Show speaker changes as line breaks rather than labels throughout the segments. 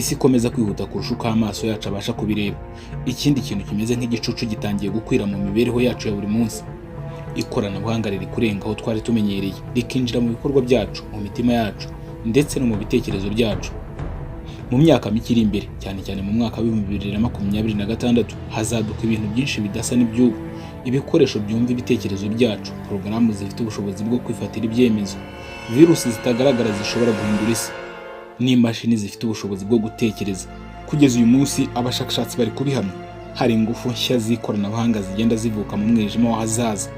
isi ikomeza kwihuta kurusha uko amaso yacu abasha kubireba. Ikindi kintu kimeze nk'igicucu gitangiye gukwira mu mibereho yacu ya buri munsi. Ikoranabuhanga riri kurenga aho twari tumenyereye, rikinjira mu bikorwa byacu, mu mitima yacu ndetse no mu bitekerezo byacu. Mu myaka mike iri imbere, cyane cyane mu mwaka wa 2026, hazaduka ibintu byinshi bidasa n'iby'ubu. Ibikoresho byumva ibitekerezo byacu, porogaramu zifite ubushobozi bwo kwifatira ibyemezo, virusi zitagaragara zishobora guhindura isi, n'imashini zifite ubushobozi bwo gutekereza. Kugeza uyu munsi abashakashatsi bari kubihamya. Hari ingufu nshya z'ikoranabuhanga zigenda zivuka mu mwijima w'ahazaza,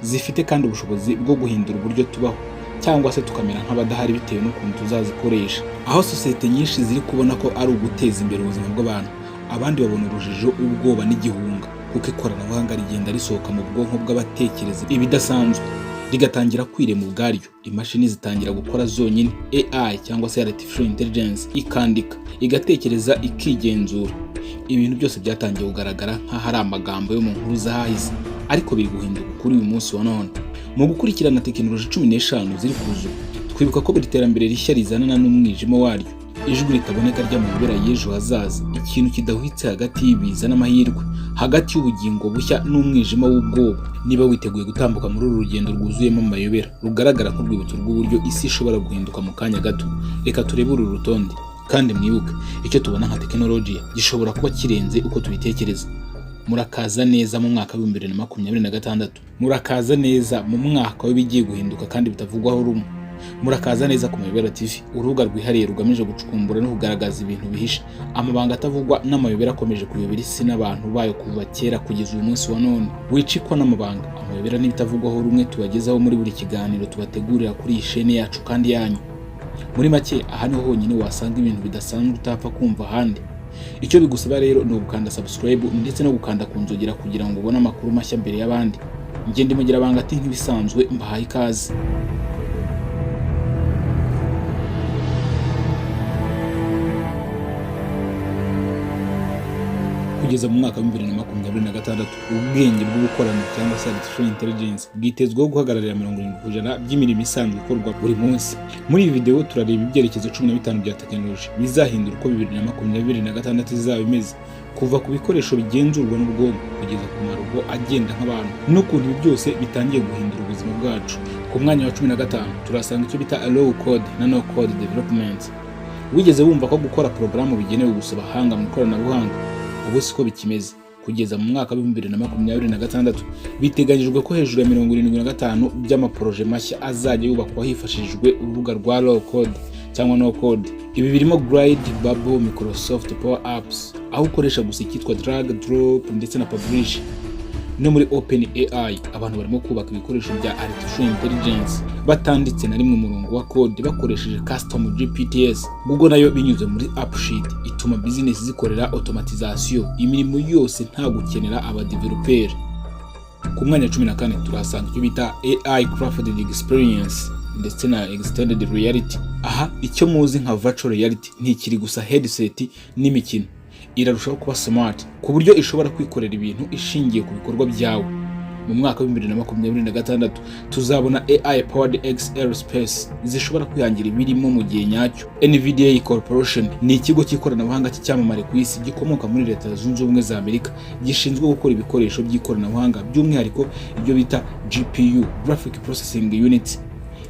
zifite kandi ubushobozi bwo guhindura uburyo tubaho cyangwa se tukamera nk'abadahari bitewe n'ukuntu tuzazikoresha. Aho sosiyete nyinshi ziri kubona ko ari uguteza imbere ubuzima bw'abantu, abandi babona urujijo, ubwoba n'igihunga, kuko ikoranabuhanga rigenda risohoka mu bwonko bw'abatekereza ibidasanzwe, rigatangira kwirema ubwaryo. Imashini zitangira gukora zonyine, AI cyangwa se artificial intelligence, ikandika, igatekereza, ikigenzura. Ibintu byose byatangiye kugaragara nk'aho ari amagambo yo mu nkuru zahahise, ariko biri guhinduka kuri uyu munsi wa none. Mu gukurikirana tekinoloji 15 ziri kuzuka, twibuka ko buri terambere rishya rizanana n'umwijima waryo. Ijwi ritaboneka ry'amayobera y'ejo hazaza, ikintu kidahwitse hagati y'ibiza n'amahirwe, hagati y'ubugingo bushya n'umwijima w'ubwoba. Niba witeguye gutambuka muri uru rugendo rwuzuyemo amayobera, rugaragara nk'urwibutso rw'uburyo isi ishobora guhinduka mu kanya gato, reka turebe uru rutonde. Kandi mwibuke, icyo tubona nka tekinolojiya gishobora kuba kirenze uko tubitekereza. Murakaza neza mu mwaka wa 2026. Murakaza neza mu mwaka w'ibigiye guhinduka kandi bitavugwaho rumwe. Murakaza neza ku Mayobera TV, urubuga rwihariye rugamije gucukumbura no kugaragaza ibintu bihishe, amabanga atavugwa n'amayobera akomeje kuyobera isi n'abantu bayo kuva kera kugeza uyu munsi wa none. Wicikwa n'amabanga, amayobera n'ibitavugwaho rumwe tubagezaho muri buri kiganiro tubategurira kuri iyi shene yacu kandi yanyu. Muri make, aha niho honyine wasanga ibintu bidasanzwe utapfa kumva ahandi. Icyo bigusaba rero ni ugukanda subscribe ndetse no gukanda ku nzogera kugira ngo ubone amakuru mashya mbere y'abandi. Njye ndimugira banga ati nk'ibisanzwe, mbahaye ikaze. Kugeza mu mwaka wa 2026, ubwenge bwo gukorana cyangwa se artificial intelligence bwitezweho guhagararira 70% by'imirimo isanzwe ikorwa buri munsi. Muri iyi video turareba ibyerekezo 15 bya tekinoloji bizahindura uko 2026 izaba imeze, kuva ku bikoresho bigenzurwa n'ubwonko kugeza ku marobo agenda nk'abantu, n'ukuntu ibi byose bitangiye guhindura ubuzima bwacu. Ku mwanya wa 15 turasanga icyo bita low code na no code development. Wigeze wumva ko gukora porogaramu bigenewe gusaba hanga mu ikoranabuhanga? Ubu siko bikimeze. Kugeza mu mwaka wa 2026 biteganyijwe ko hejuru ya 75 by'amaproje mashya azajya yubakwa hifashishijwe urubuga rwa low code cyangwa no code. Ibi birimo Glide, Bubble, Microsoft Power Apps, aho ukoresha gusa icyitwa drag drop ndetse na publish. No muri OpenAI abantu barimo kubaka ibikoresho bya artificial intelligence batanditse na rimwe umurongo wa code bakoresheje custom GPTs. Google nayo binyuze muri AppSheet ituma business zikorera automatization, imirimo yose nta gukenera aba developer. Ku mwanya 14 turasanga icyo bita AI crafted experience ndetse na extended reality. Aha icyo muzi nka virtual reality ntikiri gusa headset n'imikino, irarushaho kuba smart ku buryo ishobora kwikorera ibintu ishingiye ku bikorwa byawe. Mu mwaka wa 2026 tuzabona AI powered XR space zishobora kwihangira ibirimo mu gihe nyacyo. NVIDIA Corporation ni ikigo cy'ikoranabuhanga cy'icyamamare ku isi gikomoka muri Leta Zunze Ubumwe za Amerika, gishinzwe gukora ibikoresho by'ikoranabuhanga by'umwihariko ibyo bita GPU, Graphic Processing Unit.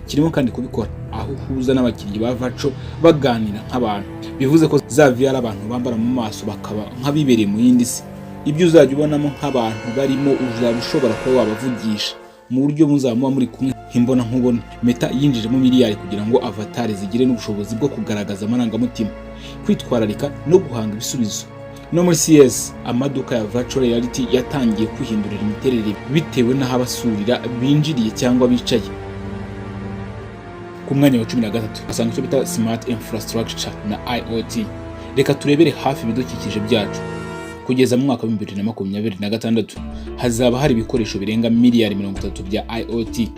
Kirimo kandi kubikora aho uhuza n'abakinnyi ba virtual baganira nk'abantu, bivuze ko za VR abantu bambara mu maso bakaba nk'abibereye mu yindi si. Ibyo uzajya ubonamo nk'abantu barimo uzaba ushobora kuba wabavugisha mu buryo muzamuba muri kumwe nk'imbona nkubona. Meta yinjijemo miliyari kugira ngo avatar zigire n'ubushobozi bwo kugaragaza amarangamutima, kwitwararika no guhanga ibisubizo. No muri CS amaduka ya virtual reality yatangiye kwihindurira imiterere bitewe n'aho abasurira binjiriye cyangwa bicaye. Ku mwanya wa 13 asanga icyo bita smart infrastructure na IoT. Reka turebere hafi ibidukikije byacu. Kugeza mu mwaka wa 2026 hazaba hari ibikoresho birenga miliyari 30 bya IoT.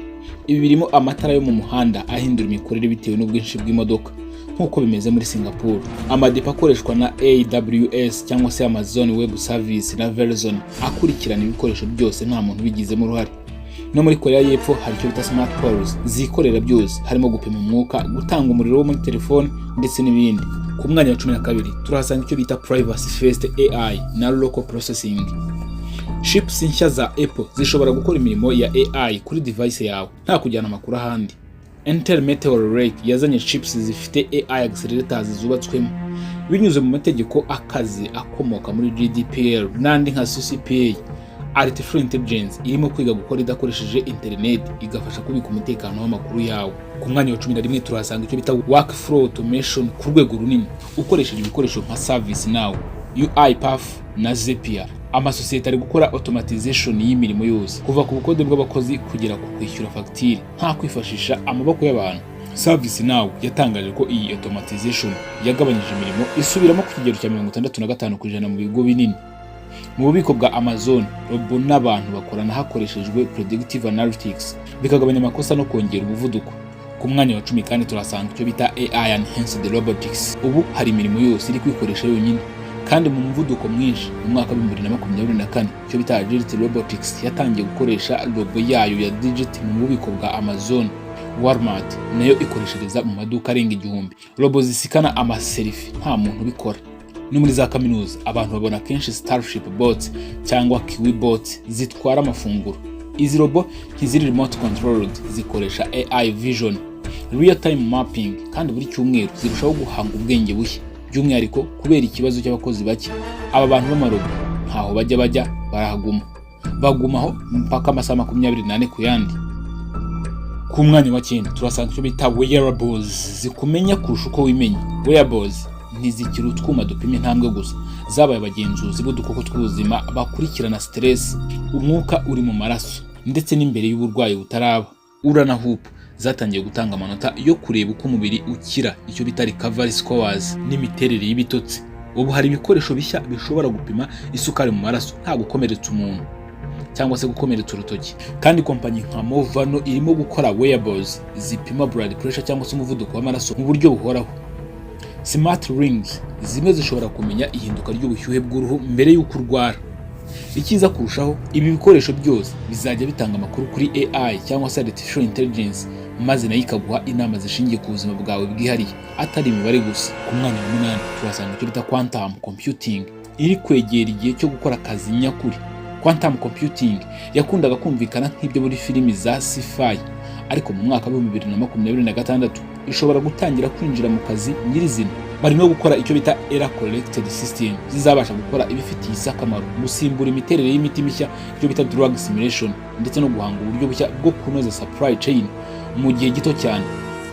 Ibi birimo amatara yo mu muhanda ahindura imikorere bitewe n'ubwinshi bw'imodoka nk'uko bimeze muri Singapore, amadepo akoreshwa na AWS cyangwa se Amazon Web Service na Verizon akurikirana ibikoresho byose nta muntu bigizemo uruhare. No muri Korea y'Epfo hari icyo bita smart poles zikorera byose, harimo gupima umwuka, gutanga umuriro wo muri telefone ndetse n'ibindi. Ku mwanya wa 12 turahasanga icyo bita privacy first AI na local processing. Chips nshya za Apple zishobora gukora imirimo ya AI kuri device yawe nta kujyana amakuru ahandi. Intel Meteor Lake yazanye chips zifite AI accelerators zubatswemo binyuze mu mategeko akaze akomoka muri GDPR n'andi nka CCPA. Artificial Intelligence irimo kwiga gukora idakoresheje internet igafasha kubika umutekano w'amakuru yawe. Ku mwanya wa 11 turahasanga icyo bita workflow automation ku rwego runini ukoresheje ibikoresho nka Service Now, UiPath na Zapier. Amasosiyete ari gukora automatization y'imirimo yose kuva ku bukode bw'abakozi kugera ku kwishyura fagitire nta kwifashisha amaboko y'abantu. Service Now yatangaje ko iyi automatization yagabanyije imirimo isubiramo ku kigero cya 65% mu bigo binini. Mu bubiko bwa Amazon, robo n'abantu bakorana hakoreshejwe predictive analytics bikagabanya amakosa no kongera umuvuduko. Ku mwanya wa 10 kandi turasanga icyo bita AI enhanced robotics. Ubu hari imirimo yose iri kwikoresha yonyine kandi mu muvuduko mwinshi. Mu mwaka wa 2024 icyo bita agility robotics yatangiye gukoresha robo yayo ya digit mu bubiko bwa Amazon. Walmart nayo ikoreshereza mu maduka arenga 1000 robo zisikana amaselfie nta muntu ubikora. No muri za kaminuza abantu babona kenshi Starship bots cyangwa Kiwi bots zitwara amafunguro. Izi robo ntiziri remote controlled, zikoresha AI vision, real time mapping kandi buri cyumweru zirushaho guhanga ubwenge bushya. By'umwihariko kubera ikibazo cy'abakozi bake, aba bantu b'amarobo ntaho bajya barahaguma, bagumaho mpaka amasaha 24 ku yandi. Ku mwanya wa 9 turasanga icyo bita wearables zikumenya kurusha uko wimenya. Wearables ntizikira utwuma dupima intambwe gusa, zabaye abagenzuzi b'udukoko tw'ubuzima bakurikirana stress, umwuka uri mu maraso ndetse n'imbere y'uburwayi butaraba. Urana Hoop zatangiye gutanga amanota yo kureba uko umubiri ukira, icyo bita recovery scores n'imiterere y'ibitotsi. Ubu hari ibikoresho bishya bishobora gupima isukari mu maraso nta gukomeretsa umuntu cyangwa se gukomeretsa urutoki. Kandi kompanyi nka Movano irimo gukora wearables zipima blood pressure cyangwa se umuvuduko w'amaraso mu buryo buhoraho. Smart rings zimwe zishobora kumenya ihinduka ry'ubushyuhe bw'uruhu mbere y'uko urwara. Ikiza kurushaho, ibi bikoresho byose bizajya bitanga amakuru kuri AI cyangwa se artificial intelligence, maze nayo ikaguha inama zishingiye ku buzima bwawe bwihariye atari imibare gusa. Ku mwanya wa 8 turasanga icyo bita quantum computing iri kwegera igihe cyo gukora akazi nyakuri. Quantum computing yakundaga kumvikana nk'ibyo muri filimi za sci-fi, ariko mu mwaka wa 2026 ishobora gutangira kwinjira mu kazi nyirizina. Barimo gukora icyo bita error corrected system zizabasha gukora ibifitiye akamaro, gusimbura imiterere y'imiti mishya, icyo bita drug simulation, ndetse no guhanga uburyo bushya bwo kunoza supply chain mu gihe gito cyane.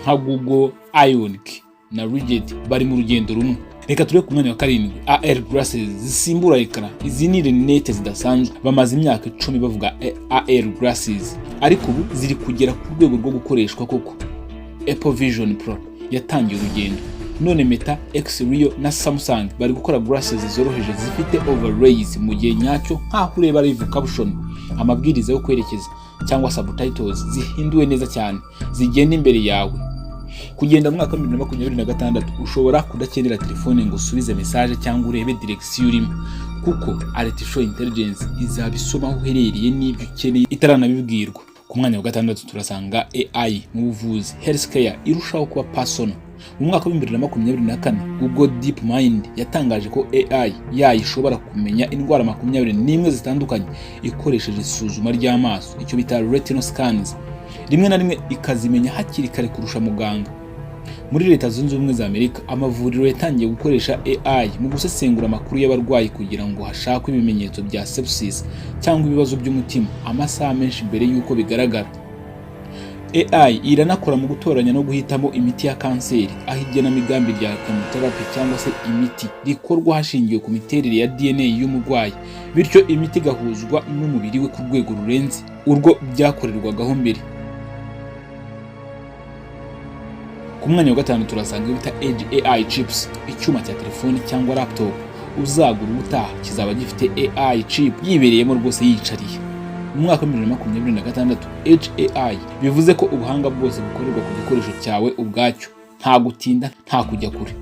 Nka Google, Ionic na Rigid bari mu rugendo rumwe. Reka turebe ku mwanya wa 7 AR glasses zisimbura ekara. Izi ni rinete zidasanzwe, bamaze imyaka 10 bavuga AR glasses, ariko ubu ziri kugera ku rwego rwo gukoreshwa koko. Apple Vision Pro yatangiye urugendo, none Meta, X-Ray na Samsung bari gukora glasses zoroheje zifite overlays mu gihe nyacyo, nkaho ureba live caption, amabwiriza yo kwerekeza cyangwa subtitles zihinduwe neza cyane zigenda imbere yawe. Kugenda mu mwaka wa 2026 ushobora kudakenera telefone ngo usubize message cyangwa urebe direction urimo, kuko artificial intelligence izabisoma aho uherereye n'ibyo ukeneye itaranabibwirwa. Ku mwanya wa 6 turasanga AI mu buvuzi, healthcare irushaho kuba personal. Mu mwaka wa 2024 Google DeepMind yatangaje ko AI yayishobora kumenya indwara 21 zitandukanye ikoresheje isuzuma ry'amaso, icyo bita retinal scans, rimwe na rimwe ikazimenya hakiri kare kurusha muganga. Muri Leta Zunze Ubumwe za Amerika amavuriro yatangiye gukoresha AI mu gusesengura amakuru y'abarwayi kugira ngo hashakwe ibimenyetso bya sepsis cyangwa ibibazo by'umutima amasaha menshi mbere y'uko bigaragara. AI iranakora mu gutoranya no guhitamo imiti ya kanseri, aho igenamigambi rya chemotherapy cyangwa se imiti rikorwa hashingiwe ku miterere ya DNA y'umurwayi, bityo imiti igahuzwa n'umubiri we ku rwego rurenze urwo byakorerwagaho mbere. Ku mwanya wa 5 turasanga bita Edge AI chips, icyuma cya telefoni cyangwa laptop uzagura ubutaha kizaba gifite AI chip yibereyemo rwose yicariye. Mu mwaka wa 2026 Edge AI bivuze ko ubuhanga bwose bukorerwa ku gikoresho cyawe ubwacyo, nta gutinda nta kujya kure.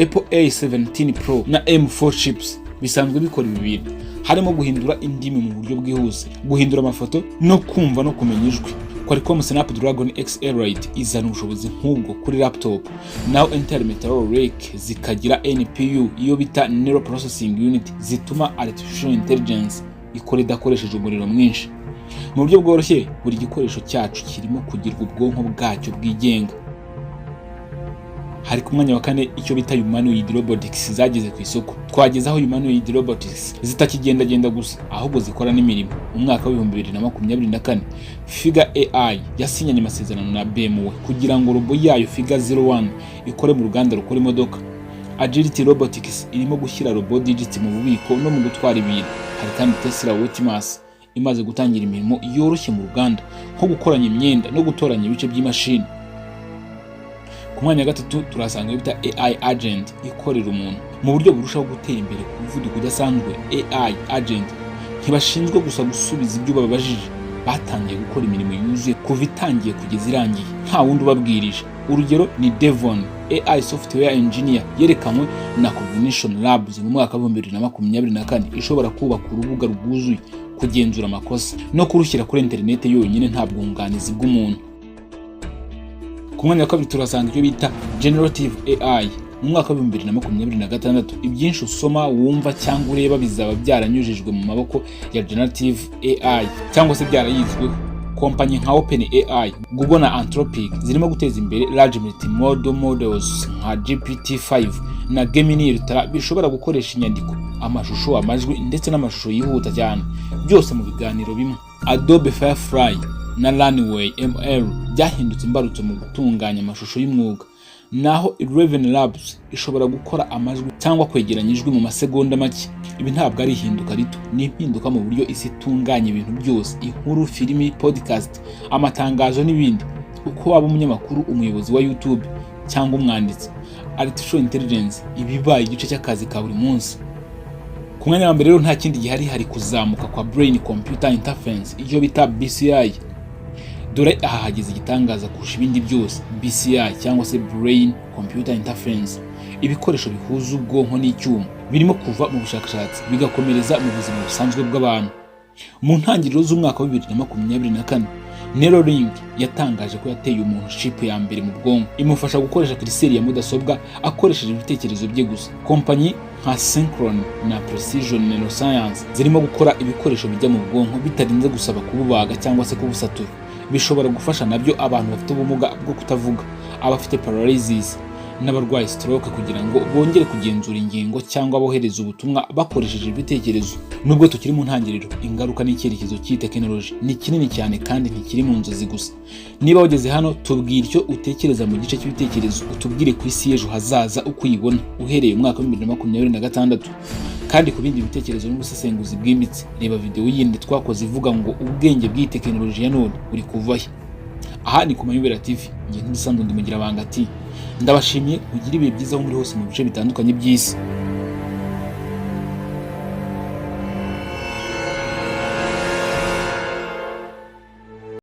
Apple A17 Pro na M4 chips bisanzwe bikora ibi bintu. harimo guhindura indimi mu buryo bwihuse, guhindura amafoto no kumva no kumenya ijwi. Qualcomm Snapdragon X Elite izana ubushobozi nk'ubwo kuri laptop, naho Intel Meteor Lake zikagira NPU iyo bita Neural Processing Unit zituma Artificial Intelligence ikora idakoresheje umuriro mwinshi. Mu buryo bworoshye, buri gikoresho cyacu kirimo kugirwa ubwonko bwacyo bwigenga. Hari ku mwanya wa kane icyo bita humanoid robotics zageze ku isoko. Twagezaho humanoid robotics zitakigendagenda gusa, ahubwo zikora n'imirimo. Mu mwaka wa 2024 Figure AI yasinyanye amasezerano na BMW kugira ngo robo yayo Figure 01 ikore mu ruganda rukora imodoka. Agility Robotics irimo gushyira robo digits mu bubiko no mu gutwara ibintu. Hari kandi Tesla Optimus imaze gutangira imirimo yoroshye mu ruganda, nko gukoranya imyenda no gutoranya ibice by'imashini. Ku mwanya wa gatatu turasanga bita AI agent ikorera umuntu mu buryo burushaho gutera imbere ku muvuduko udasanzwe. AI agent ntibashinzwe gusa gusubiza ibyo babajije, batangiye gukora imirimo yuzuye kuva itangiye kugeza irangiye nta wundi ubabwirije. Urugero ni Devon, AI software engineer yerekanwe na Cognition Labs mu mwaka wa 2024, ishobora kubaka urubuga rwuzuye, kugenzura amakosa no kurushyira kuri internet yonyine nta bwunganizi bw'umuntu. Ku mwanya wa kabiri turasanga icyo bita generative AI. Mu mwaka wa 2026 ibyinshi usoma, wumva cyangwa ureba bizaba byaranyujijwe mu maboko ya generative AI cyangwa se byarayizweho. Kompanyi nka OpenAI, Google na Anthropic zirimo guteza imbere large multimodal models nka GPT-5 na Gemini Ultra bishobora gukoresha inyandiko, amashusho, amajwi ndetse n'amashusho yihuta cyane, byose mu biganiro bimwe. Adobe Firefly na Runway ML byahindutse imbarutso mu gutunganya amashusho y'umwuga, naho 11 Labs ishobora gukora amajwi cyangwa kwegeranya ijwi mu masegonda make. Ibi ntabwo ari ihinduka rito, ni impinduka mu buryo isi itunganya ibintu byose: inkuru, filimi, podcast, amatangazo n'ibindi. Uko waba umunyamakuru, umuyobozi wa YouTube cyangwa umwanditsi, Artificial Intelligence ibibaye igice cy'akazi ka buri munsi. Ku mwanya wa mbere rero nta kindi gihari, hari kuzamuka kwa Brain Computer Interface iyo bita BCI. Dore aha hageze igitangaza kurusha ibindi byose. BCI cyangwa se Brain Computer Interface, ibikoresho bihuza ubwonko n'icyuma, birimo kuva mu bushakashatsi bigakomereza mu buzima busanzwe bw'abantu. Mu ntangiriro z'umwaka wa 2024 Neuralink yatangaje ko yateye umuntu chip ya mbere mu bwonko, imufasha gukoresha kiriseri ya mudasobwa akoresheje ibitekerezo bye gusa. Kompanyi nka Synchron na Precision Neuroscience zirimo gukora ibikoresho bijya mu bwonko bitarinze gusaba kububaga cyangwa se kubusatura. Bishobora gufasha nabyo abantu bafite ubumuga bwo kutavuga, abafite paralysis n'abarwaye stroke kugira ngo bongere kugenzura ingingo cyangwa bohereza ubutumwa bakoresheje ibitekerezo. Nubwo tukiri mu ntangiriro, ingaruka n'icyerekezo cy'itekinoloji ni kinini cyane kandi ntikiri mu nzozi gusa. Niba wageze hano, tubwire icyo utekereza mu gice cy'ibitekerezo, utubwire ku isi y'ejo hazaza uko uyibona uhereye mu mwaka wa 2026. Kandi ku bindi bitekerezo n'ubusesenguzi bwimbitse, reba video yindi twakoze ivuga ngo ubwenge bw'itekinoloji ya none uri kuvahe. Aha ni ku Mayobera TV, ngiye ntisanzwe ndimugira banga ati ndabashimiye, mugire ibihe byiza aho muri hose mu bice bitandukanye by'isi.